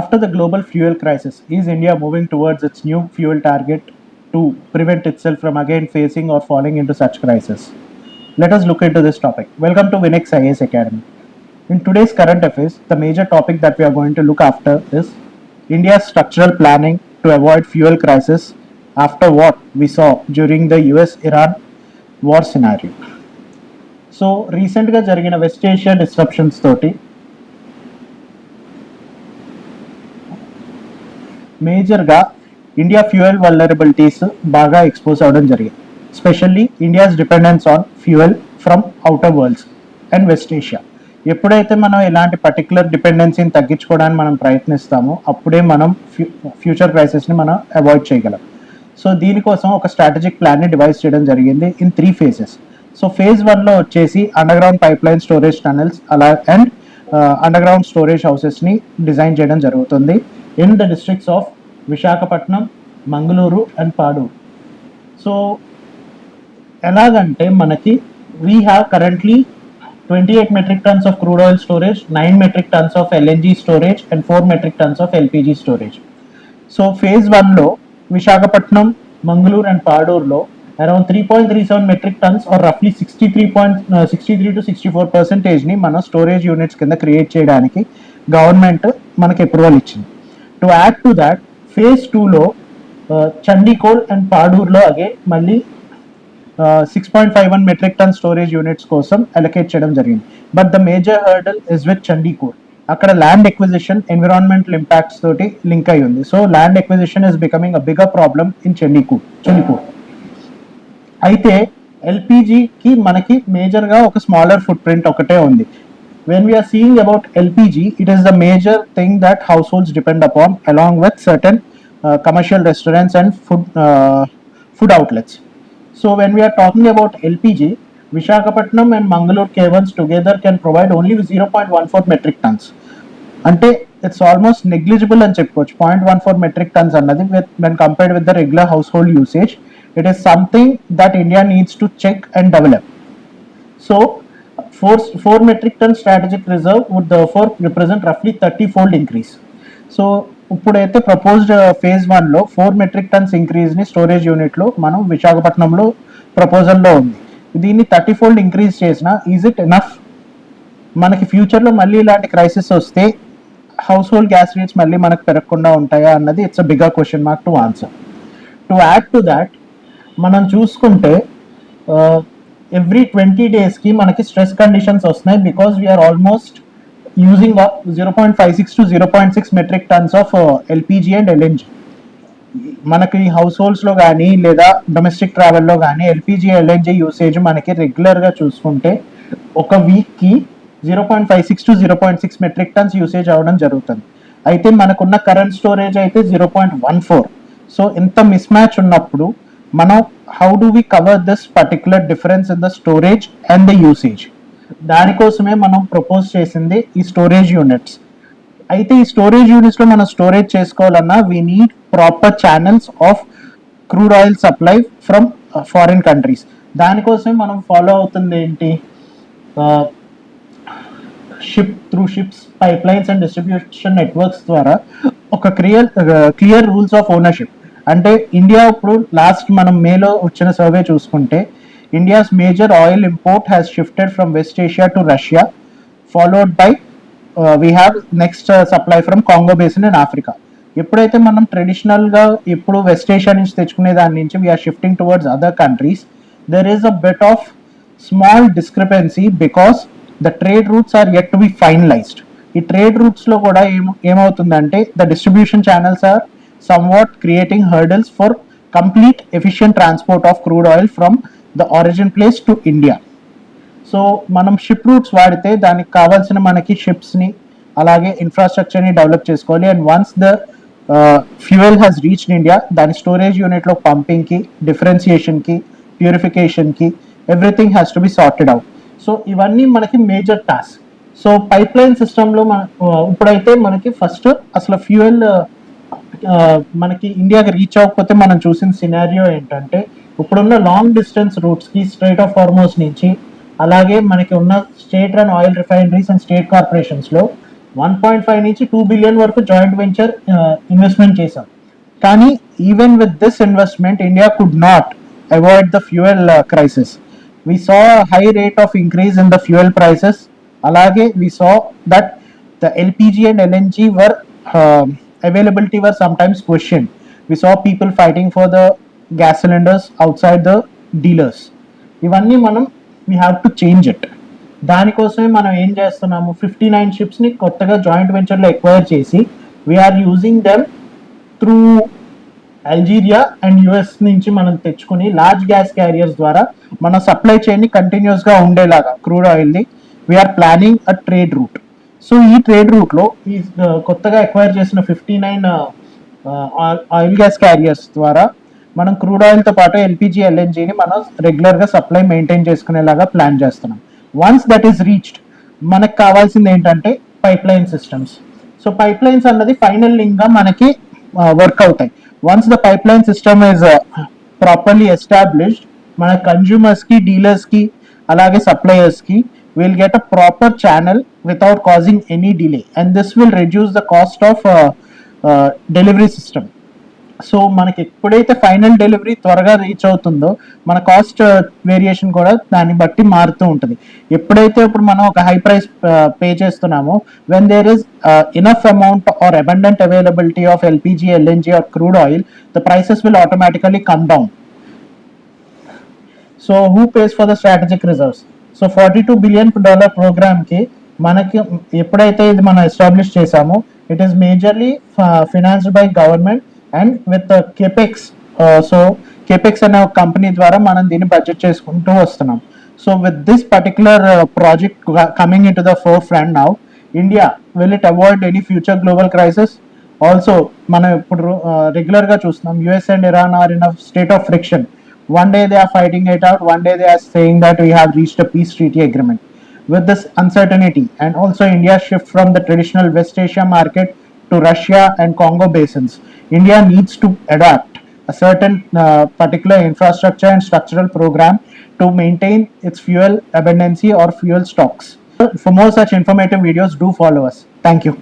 After the global fuel crisis, is India moving towards its new fuel target to prevent itself from again facing or falling into such crisis? Let us look into this topic. Welcome to Winix IAS Academy. In today's current affairs, the major topic that we are going to look after is India's structural planning to avoid fuel crisis after what we saw during the US-Iran war scenario. So రీసెంట్గా జరిగిన west Asia disruptions తోటి మేజర్గా India fuel vulnerabilities బాగా expose అవ్వడం జరిగింది. Specially India's dependence on fuel from outer world's and west Asia. ఎప్పుడైతే మనం ఇలాంటి పర్టికులర్ డిపెండెన్సీని తగ్గించుకోవడానికి మనం ప్రయత్నిస్తామో అప్పుడే మనం ఫ్యూచర్ క్రైసిస్ని మనం అవాయిడ్ చేయగలం. సో దీనికోసం ఒక స్ట్రాటజిక్ ప్లాన్ని డివైస్ చేయడం జరిగింది ఇన్ 3 phases. సో ఫేజ్ 1లో వచ్చేసి underground pipeline storage tunnels అలా అండ్ అండర్ గ్రౌండ్ స్టోరేజ్ హౌసెస్ని డిజైన్ చేయడం జరుగుతుంది in the districts of Visakhapatnam, Mangaluru and Padur. So ఎలాగంటే మనకి we have currently 28 metric tons of crude oil storage, 9 metric tons of LNG storage and 4 metric tons of LPG storage. So phase 1లో Visakhapatnam, Mangaluru and పాడూరులో around 3.37 metric tons or roughly 63 to 64% మన storage units కింద create చేయడానికి government మనకి approval ఇచ్చింది. To add to that phase 2లో Chandikhol and పాడూరులో again మళ్ళీ 6.51 metric ton స్టోరేజ్ యూనిట్స్ కోసం అలొకేట్ చేయడం జరిగింది. But the major hurdle is with Chandikhol. అక్కడ ల్యాండ్ ఎక్విజిషన్ ఎన్విరాన్మెంటల్ ఇంపాక్ట్స్ తోటి లింక్ అయి ఉంది. So land acquisition is becoming a bigger problem in Chandipur. అయితే ఎల్పిజికి మనకి మేజర్గా ఒక స్మాలర్ ఫుట్ ప్రింట్ ఒకటే ఉంది. When we are seeing about LPG, it is the major thing that households depend upon along with certain commercial restaurants and food outlets. So when we are talking about LPG, Visakhapatnam and Mangalore K1s together can provide only 0.14 metric tons. అంటే it's almost negligible అని చెప్పుకోవచ్చు. 0.14 metric tons అన్నది when compared with the regular household usage. It is something that India needs to check and develop. So 4 metric ton strategic reserve would therefore represent roughly 30-fold increase. So ఇప్పుడైతే proposed phase 1లో 4 metric tons ఇంక్రీజ్ని storage యూనిట్లో మనం విశాఖపట్నంలో ప్రపోజల్లో ఉంది. దీన్ని 30-fold increase చేసిన is it enough? మనకి ఫ్యూచర్లో మళ్ళీ ఇలాంటి క్రైసిస్ వస్తే హౌస్ హోల్డ్ గ్యాస్ రేట్స్ మళ్ళీ మనకు పెరగకుండా ఉంటాయా అన్నది it's a bigger question mark to answer. To add to that మనం చూసుకుంటే ఎవ్రీ 20 daysకి మనకి స్ట్రెస్ కండిషన్స్ వస్తున్నాయి because we are almost using up 0.56 to 0.6 metric tons of LPG and LNG. మనకి హౌస్ హోల్డ్స్లో కానీ లేదా డొమెస్టిక్ ట్రావెల్లో కానీ ఎల్పిజి ఎల్ఎన్జి యూసేజ్ మనకి రెగ్యులర్గా చూసుకుంటే ఒక వీక్కి 0.56 to 0.6 metric tons యూసేజ్ అవ్వడం జరుగుతుంది. అయితే మనకున్న కరెంట్ స్టోరేజ్ అయితే 0.14. సో ఇంత మిస్ మ్యాచ్ ఉన్నప్పుడు మనం how do we cover this particular difference in the storage and the usage? దానికోసమే మనం ప్రపోజ్ చేసింది ఈ స్టోరేజ్ యూనిట్స్. అయితే ఈ స్టోరేజ్ యూనిట్స్లో మనం స్టోరేజ్ చేసుకోవాలన్నా we need proper channels of crude oil supply from foreign countries. దానికోసమే మనం ఫాలో అవుతుంది ఏంటి? Ships, pipe lines and distribution networks ద్వారా ఒక క్లియర్ రూల్స్ ఆఫ్ ఓనర్షిప్. అంటే ఇండియా ఇప్పుడు లాస్ట్ మనం మేలో వచ్చిన సర్వే చూసుకుంటే India's major oil import has shifted from West Asia to Russia, followed by we have next supply from Congo Basin in Africa. ఎప్పుడైతే మనం ట్రెడిషనల్గా ఇప్పుడు వెస్ట్ ఏషియా నుంచి తెచ్చుకునే దాని నుంచి we are shifting towards other countries, there is a bit of small discrepancy because the trade routes are yet to be finalised. ఈ trade రూట్స్లో కూడా ఏమవుతుందంటే the distribution channels are somewhat creating hurdles for complete efficient transport of crude oil from the origin place to India. So మనం ship routes వాడితే దానికి కావాల్సిన మనకి షిప్స్ని అలాగే ఇన్ఫ్రాస్ట్రక్చర్ని డెవలప్ చేసుకోవాలి. And once the fuel has reached India, దాని స్టోరేజ్ యూనిట్లో పంపింగ్కి, డిఫరెన్సియేషన్కి, ప్యూరిఫికేషన్కి everything has to be sorted out. So ఇవన్నీ మనకి major task. So pipeline సిస్టంలో ఇప్పుడైతే మనకి ఫస్ట్ అసలు ఫ్యూయల్ మనకి ఇండియాకి రీచ్ అవ్వకపోతే మనం చూసిన సినారియో ఏంటంటే ఇప్పుడున్న లాంగ్ డిస్టెన్స్ రూట్స్కి స్ట్రైట్ ఆఫ్ హార్మోస్ నుంచి అలాగే మనకి ఉన్న state run oil refineries and state కార్పొరేషన్స్లో 1.5 నుంచి 2 బిలియన్ వరకు జాయింట్ వెంచర్ ఇన్వెస్ట్మెంట్ చేశాం. కానీ even with this investment India could not avoid the fuel crisis. We saw a high rate of increase in the fuel prices. Alage we saw that the LPG and LNG were availability were sometimes questioned. We saw people fighting for the gas cylinders outside the dealers. ఇవన్నీ మనం we have to change it. దానికోసమే మనం ఏం చేస్తున్నాము, 59 షిప్స్ని కొత్తగా joint వెంచర్లో acquire చేసి we are using them through Algeria and US నుంచి మనం తెచ్చుకుని లార్జ్ గ్యాస్ క్యారియర్స్ ద్వారా మన సప్లై చైన్ని కంటిన్యూస్గా ఉండేలాగా క్రూడ్ ఆయిల్ని వీఆర్ ప్లానింగ్ అ ట్రేడ్ రూట్. సో ఈ ట్రేడ్ రూట్లో ఈ కొత్తగా ఎక్వైర్ చేసిన 59 ఆయిల్ గ్యాస్ క్యారియర్స్ ద్వారా మనం క్రూడ్ ఆయిల్తో పాటు ఎల్పిజి ఎల్ఎన్జీని మనం రెగ్యులర్గా సప్లై మెయింటైన్ చేసుకునేలాగా ప్లాన్ చేస్తున్నాం. వన్స్ దట్ ఈస్ రీచ్డ్ మనకు కావాల్సింది ఏంటంటే pipeline systems. So pipelines అన్నది ఫైనల్ లింక్గా మనకి వర్క్ అవుతాయి. Once the pipeline system is properly established, మన కన్జ్యూమర్స్కి, డీలర్స్కి, అలాగే సప్లయర్స్కి will get a proper channel without causing any delay, and this will reduce the cost of delivery system. So మనకి ఎప్పుడైతే ఫైనల్ డెలివరీ త్వరగా రీచ్ అవుతుందో మన కాస్ట్ వేరియేషన్ కూడా దాన్ని బట్టి మారుతూ ఉంటుంది. ఎప్పుడైతే ఇప్పుడు మనం ఒక హై ప్రైస్ పే చేస్తున్నామో, when there is enough amount or abundant availability of LPG, LNG or crude oil, the prices will automatically come down. So who pays for the strategic reserves? So $42 billion ప్రోగ్రామ్కి మనకి ఎప్పుడైతే ఇది మనం establish చేసామో, it is majorly financed by government and with capex. So capex అనే ఒక company ద్వారా మనం దీన్ని బడ్జెట్ చేసుకుంటూ వస్తున్నాం. So with this particular project coming in to the forefront now, India will it avoid any future global crisis? Also మనం ఇప్పుడు రెగ్యులర్గా చూస్తున్నాం, US and Iran are in a state of friction. One day they are fighting it out, one day they are saying that we have reached a peace treaty agreement. With this uncertainty and also India's shift from the traditional West Asia market to Russia and Congo basins, India needs to adapt a certain particular infrastructure and structural program to maintain its fuel abundancy or fuel stocks. For more such informative videos, do follow us. Thank you.